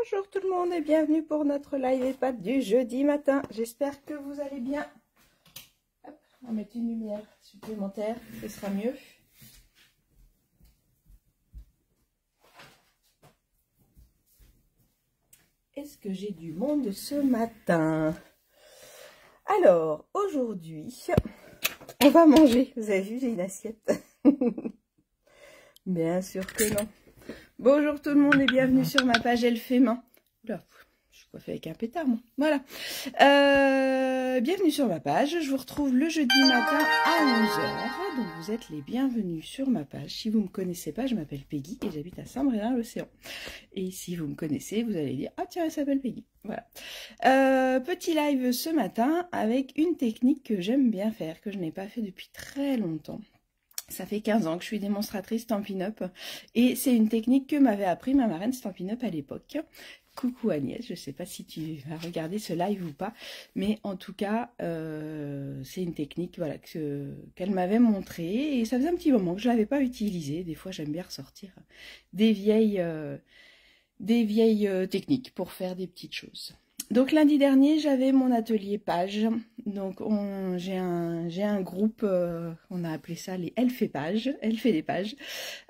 Bonjour tout le monde et bienvenue pour notre live EHPAD du jeudi matin. J'espère que vous allez bien. Hop, on va mettre une lumière supplémentaire, ce sera mieux. Est-ce que j'ai du monde ce matin? Alors, aujourd'hui, on va manger. Vous avez vu, j'ai une assiette. Bien sûr que non. Bonjour tout le monde et bienvenue sur ma page Elle fait main. Oula, je suis coiffée avec un pétard, moi. Voilà. Bienvenue sur ma page. Je vous retrouve le jeudi matin à 11 h. Donc vous êtes les bienvenus sur ma page. Si vous ne me connaissez pas, je m'appelle Peggy et j'habite à Saint-Brévin-l'Océan. Et si vous me connaissez, vous allez dire « Ah tiens, elle s'appelle Peggy ». Voilà. Petit live ce matin avec une technique que j'aime bien faire, que je n'ai pas fait depuis très longtemps. Ça fait 15 ans que je suis démonstratrice Stampin' Up et c'est une technique que m'avait appris ma marraine Stampin' Up à l'époque. Coucou Agnès, je ne sais pas si tu vas regarder ce live ou pas, mais en tout cas, c'est une technique voilà, qu'elle m'avait montrée et ça faisait un petit moment que je ne l'avais pas utilisée. Des fois, j'aime bien ressortir des vieilles techniques pour faire des petites choses. Donc lundi dernier, j'avais mon atelier page. Donc j'ai un groupe, on a appelé ça les Elle fait page, Elle fait des pages.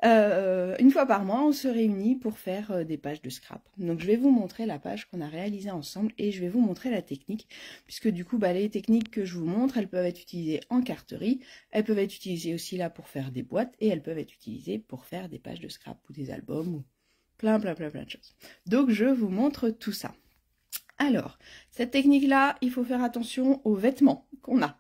Une fois par mois, on se réunit pour faire des pages de scrap. Donc je vais vous montrer la page qu'on a réalisée ensemble et je vais vous montrer la technique. Puisque du coup, les techniques que je vous montre, elles peuvent être utilisées en carterie. Elles peuvent être utilisées aussi là pour faire des boîtes et elles peuvent être utilisées pour faire des pages de scrap ou des albums ou plein de choses. Donc je vous montre tout ça. Alors, cette technique-là, il faut faire attention aux vêtements qu'on a.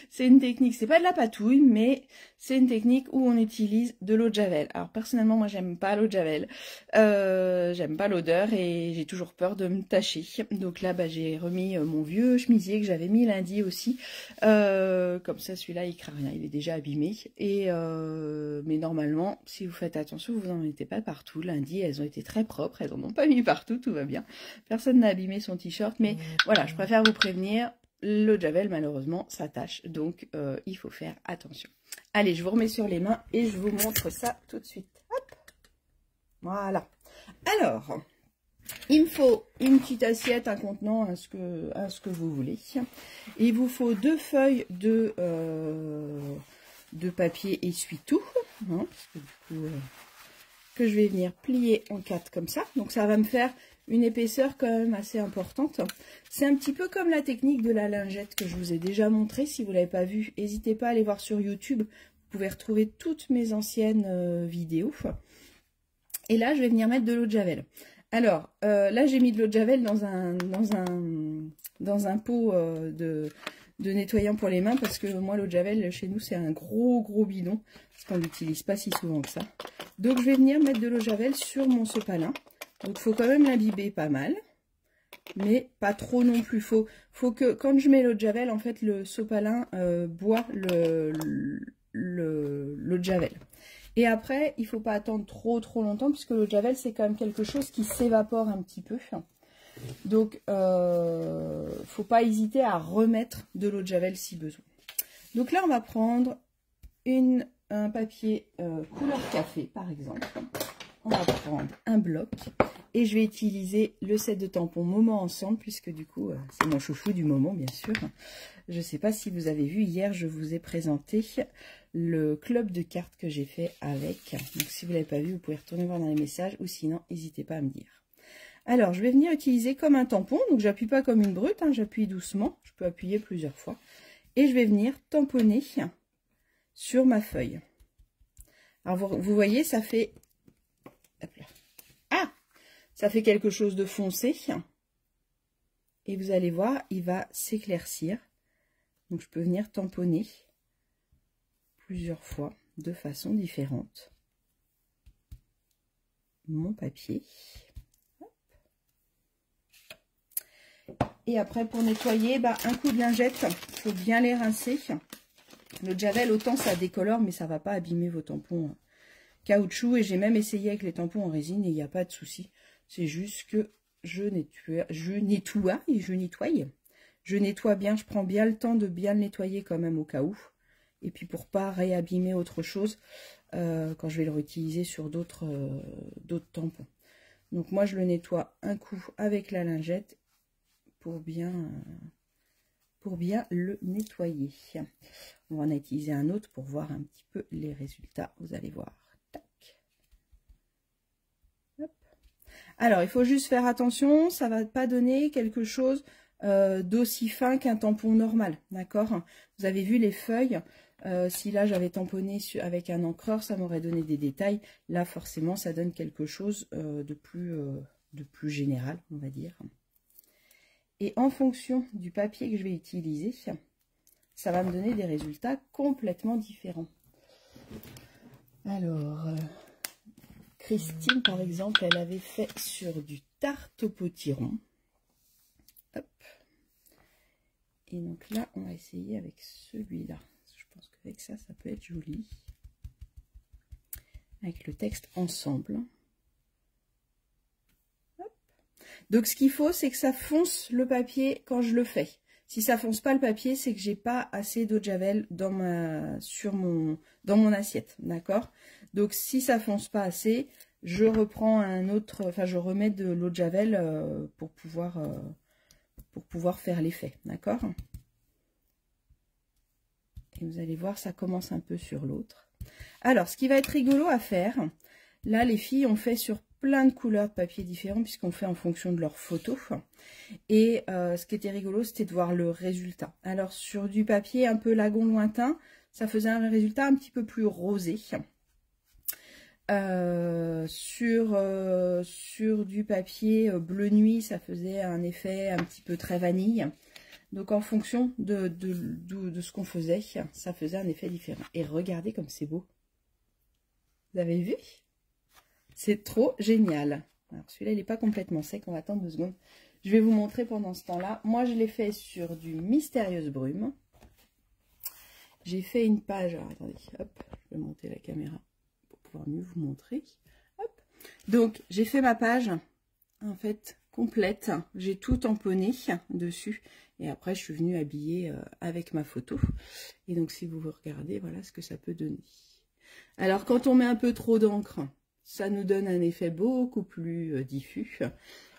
C'est une technique, c'est pas de la patouille, mais c'est une technique où on utilise de l'eau de javel. Alors personnellement, moi j'aime pas l'eau de javel, j'aime pas l'odeur et j'ai toujours peur de me tacher. Donc là, j'ai remis mon vieux chemisier que j'avais mis lundi aussi. Comme ça, celui-là, il craint rien, il est déjà abîmé. Et mais normalement, si vous faites attention, vous n'en mettez pas partout. Lundi, elles ont été très propres, elles en ont pas mis partout, tout va bien. Personne n'a abîmé son t-shirt, mais voilà, je préfère vous prévenir. L'eau de javel, malheureusement, s'attache, donc il faut faire attention. Allez, je vous remets sur les mains et je vous montre ça tout de suite. Hop, voilà. Alors, il me faut une petite assiette, un contenant, à ce que vous voulez. Il vous faut 2 feuilles de papier essuie-tout, hein, que je vais venir plier en 4 comme ça. Donc ça va me faire une épaisseur quand même assez importante. C'est un petit peu comme la technique de la lingette que je vous ai déjà montré. Si vous ne l'avez pas vu, n'hésitez pas à aller voir sur YouTube. Vous pouvez retrouver toutes mes anciennes vidéos. Et là, je vais venir mettre de l'eau de javel. Alors, là, j'ai mis de l'eau de javel dans un pot de nettoyant pour les mains parce que moi, l'eau de javel, chez nous, c'est un gros bidon parce qu'on l'utilise pas si souvent que ça. Donc, je vais venir mettre de l'eau de javel sur mon sopalin. Donc, il faut quand même l'imbiber pas mal, mais pas trop non plus. Faut que, quand je mets l'eau de javel, en fait, le sopalin boit l'eau de javel. Et après, il ne faut pas attendre trop longtemps, puisque l'eau de javel, c'est quand même quelque chose qui s'évapore un petit peu. Donc, faut pas hésiter à remettre de l'eau de javel si besoin. Donc là, on va prendre un papier couleur café, par exemple. On va prendre un bloc et je vais utiliser le set de tampons Moment Ensemble puisque du coup c'est mon chouchou du moment bien sûr. Je ne sais pas si vous avez vu, hier je vous ai présenté le club de cartes que j'ai fait avec. Donc si vous ne l'avez pas vu, vous pouvez retourner voir dans les messages ou sinon n'hésitez pas à me dire. Alors je vais venir utiliser comme un tampon, donc j'appuie pas comme une brute, hein, j'appuie doucement, je peux appuyer plusieurs fois. Et je vais venir tamponner sur ma feuille. Alors vous voyez, ça fait... Ah, ça fait quelque chose de foncé. Et vous allez voir, il va s'éclaircir. Donc, je peux venir tamponner plusieurs fois de façon différente mon papier. Hop. Et après, pour nettoyer, un coup de lingette, il faut bien les rincer. Le javel, autant ça décolore, mais ça ne va pas abîmer vos tampons caoutchouc, et j'ai même essayé avec les tampons en résine et il n'y a pas de souci. C'est juste que je nettoie bien, je prends bien le temps de bien le nettoyer quand même au cas où. Et puis pour pas réabîmer autre chose quand je vais le réutiliser sur d'autres tampons. Donc moi, je le nettoie un coup avec la lingette pour bien le nettoyer. On va en utiliser un autre pour voir un petit peu les résultats. Vous allez voir. Tac. Hop. Alors, il faut juste faire attention, ça ne va pas donner quelque chose d'aussi fin qu'un tampon normal, d'accord? Vous avez vu les feuilles, si là j'avais tamponné avec un encreur, ça m'aurait donné des détails. Là, forcément, ça donne quelque chose de plus général, on va dire. Et en fonction du papier que je vais utiliser, ça va me donner des résultats complètement différents. Alors, Christine, par exemple, elle avait fait sur du tarte au potiron. Hop. Et donc là, on va essayer avec celui-là. Je pense qu'avec ça, ça peut être joli. Avec le texte ensemble. Hop. Donc, ce qu'il faut, c'est que ça fonce le papier quand je le fais. Si ça fonce pas le papier, c'est que j'ai pas assez d'eau de javel dans mon assiette, d'accord? Donc, si ça fonce pas assez, je reprends je remets de l'eau de javel pour pouvoir faire l'effet, d'accord? Et vous allez voir, ça commence un peu sur l'autre. Alors, ce qui va être rigolo à faire, là, les filles ont fait sur plein de couleurs de papier différents, puisqu'on fait en fonction de leurs photos. Et ce qui était rigolo, c'était de voir le résultat. Alors, sur du papier un peu lagon lointain, ça faisait un résultat un petit peu plus rosé. Sur du papier bleu nuit, ça faisait un effet un petit peu très vanille. Donc en fonction de ce qu'on faisait, ça faisait un effet différent. Et regardez comme c'est beau. Vous avez vu? C'est trop génial. Alors celui-là, il n'est pas complètement sec. On va attendre 2 secondes. Je vais vous montrer pendant ce temps-là. Moi, je l'ai fait sur du Mystérieuse Brume. J'ai fait une page. Alors, attendez, hop, je vais monter la caméra pour pouvoir mieux vous montrer. Hop. Donc, j'ai fait ma page, en fait, complète. J'ai tout tamponné dessus. Et après, je suis venue habiller avec ma photo. Et donc, si vous regardez, voilà ce que ça peut donner. Alors, quand on met un peu trop d'encre, ça nous donne un effet beaucoup plus diffus.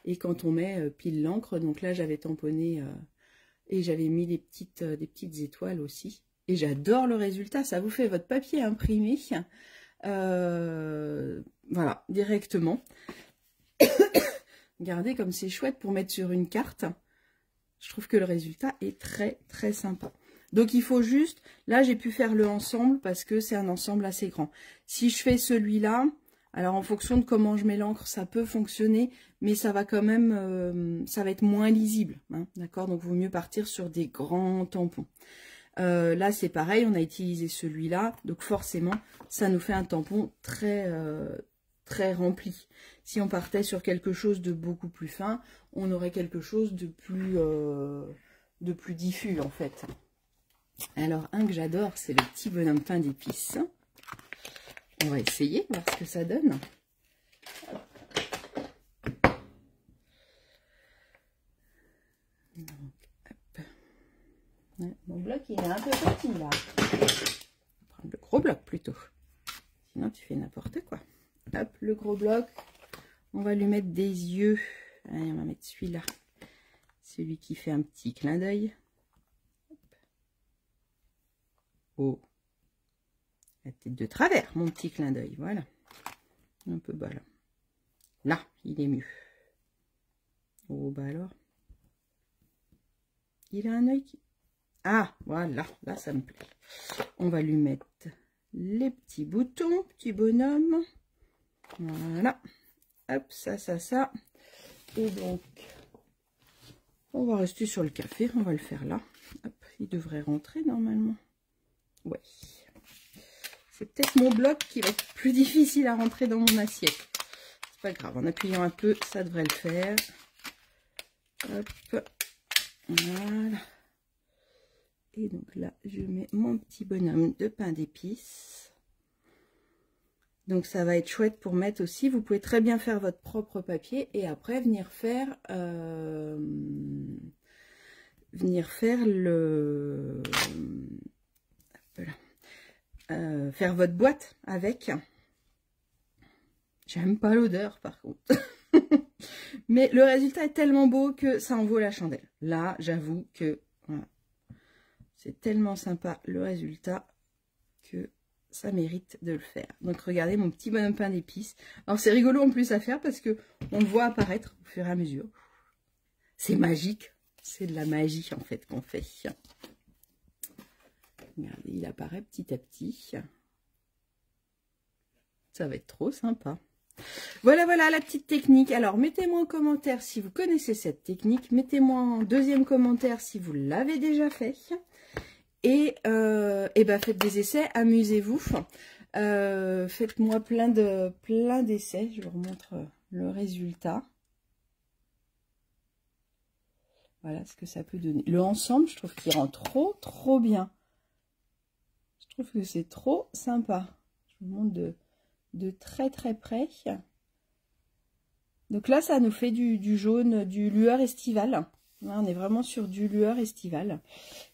Et quand on met pile l'encre, donc là, j'avais tamponné et j'avais mis des petites étoiles aussi. Et j'adore le résultat. Ça vous fait votre papier imprimé. Voilà, directement. Regardez comme c'est chouette pour mettre sur une carte. Je trouve que le résultat est très très sympa. Donc il faut juste, là j'ai pu faire le ensemble parce que c'est un ensemble assez grand. Si je fais celui-là, alors en fonction de comment je mets l'encre, ça peut fonctionner, mais ça va quand même, ça va être moins lisible, hein, d'accord? Donc il vaut mieux partir sur des grands tampons. Là c'est pareil, on a utilisé celui-là, donc forcément ça nous fait un tampon très très rempli. Si on partait sur quelque chose de beaucoup plus fin, on aurait quelque chose de plus diffus en fait. Alors un que j'adore, c'est le petit bonhomme pain d'épices. On va essayer, voir ce que ça donne. Donc, hop. Ouais, mon bloc il est un peu petit là. On va prendre le gros bloc plutôt. Sinon tu fais n'importe quoi. Hop, le gros bloc. On va lui mettre des yeux. Allez, on va mettre celui-là. Celui qui fait un petit clin d'œil. Oh. La tête de travers, mon petit clin d'œil. Voilà. Un peu bas là. Là, il est mieux. Oh, bah alors. Il a un œil qui... Ah, voilà. Là, ça me plaît. On va lui mettre les petits boutons, petit bonhomme. Voilà. Hop, ça. Et donc, on va rester sur le café. On va le faire là. Hop, il devrait rentrer normalement. Ouais. C'est peut-être mon bloc qui va être plus difficile à rentrer dans mon assiette. C'est pas grave. En appuyant un peu, ça devrait le faire. Hop. Voilà. Et donc là, je mets mon petit bonhomme de pain d'épices. Donc ça va être chouette pour mettre aussi. Vous pouvez très bien faire votre propre papier et après venir faire le faire votre boîte avec. J'aime pas l'odeur par contre. Mais le résultat est tellement beau que ça en vaut la chandelle. Là, j'avoue que voilà, c'est tellement sympa le résultat que ça mérite de le faire. Donc regardez mon petit bonhomme pain d'épices. Alors c'est rigolo en plus à faire parce que on le voit apparaître au fur et à mesure. C'est magique. C'est de la magie en fait qu'on fait. Regardez, il apparaît petit à petit. Ça va être trop sympa. Voilà, voilà la petite technique. Alors, mettez-moi en commentaire si vous connaissez cette technique. Mettez-moi en deuxième commentaire si vous l'avez déjà fait. Et ben, faites des essais, amusez-vous. Faites-moi plein d'essais. Je vous remontre le résultat. Voilà ce que ça peut donner. Le ensemble, je trouve qu'il rend trop bien. Je trouve que c'est trop sympa. Je vous montre de très près. Donc là, ça nous fait du jaune, du lueur estival. Là, on est vraiment sur du lueur estival.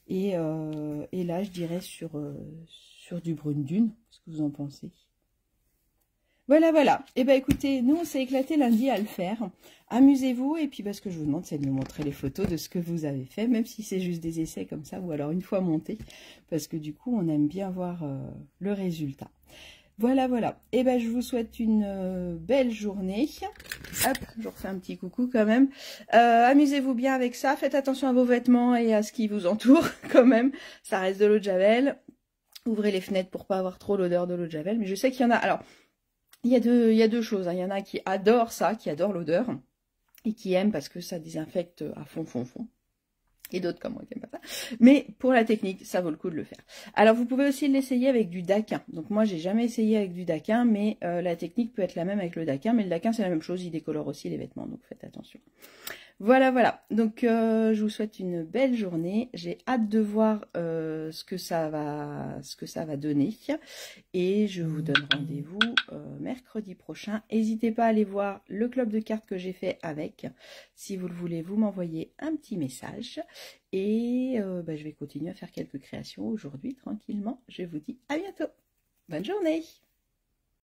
Et là, je dirais sur du brune dune. Qu'est-ce que vous en pensez? Voilà, voilà. Et ben écoutez, nous, on s'est éclaté lundi à le faire. Amusez-vous. Et puis, ce que je vous demande, c'est de me montrer les photos de ce que vous avez fait, même si c'est juste des essais comme ça, ou alors une fois monté. Parce que du coup, on aime bien voir le résultat. Voilà, voilà. Et ben, je vous souhaite une belle journée. Hop, je vous refais un petit coucou quand même. Amusez-vous bien avec ça. Faites attention à vos vêtements et à ce qui vous entoure quand même. Ça reste de l'eau de Javel. Ouvrez les fenêtres pour pas avoir trop l'odeur de l'eau de Javel. Mais je sais qu'il y en a... Alors, il y a deux choses. Hein. Il y en a qui adorent ça, qui adorent l'odeur. Et qui aiment parce que ça désinfecte à fond. Et d'autres comme moi qui n'aiment pas ça. Mais pour la technique, ça vaut le coup de le faire. Alors, vous pouvez aussi l'essayer avec du daquin. Donc, moi, j'ai jamais essayé avec du daquin, mais la technique peut être la même avec le daquin. Mais le daquin, c'est la même chose. Il décolore aussi les vêtements, donc faites attention. Voilà, voilà. Donc, je vous souhaite une belle journée. J'ai hâte de voir ce que ça va donner. Et je vous donne rendez-vous mercredi prochain. N'hésitez pas à aller voir le club de cartes que j'ai fait avec. Si vous le voulez, vous m'envoyez un petit message. Et je vais continuer à faire quelques créations aujourd'hui, tranquillement. Je vous dis à bientôt. Bonne journée!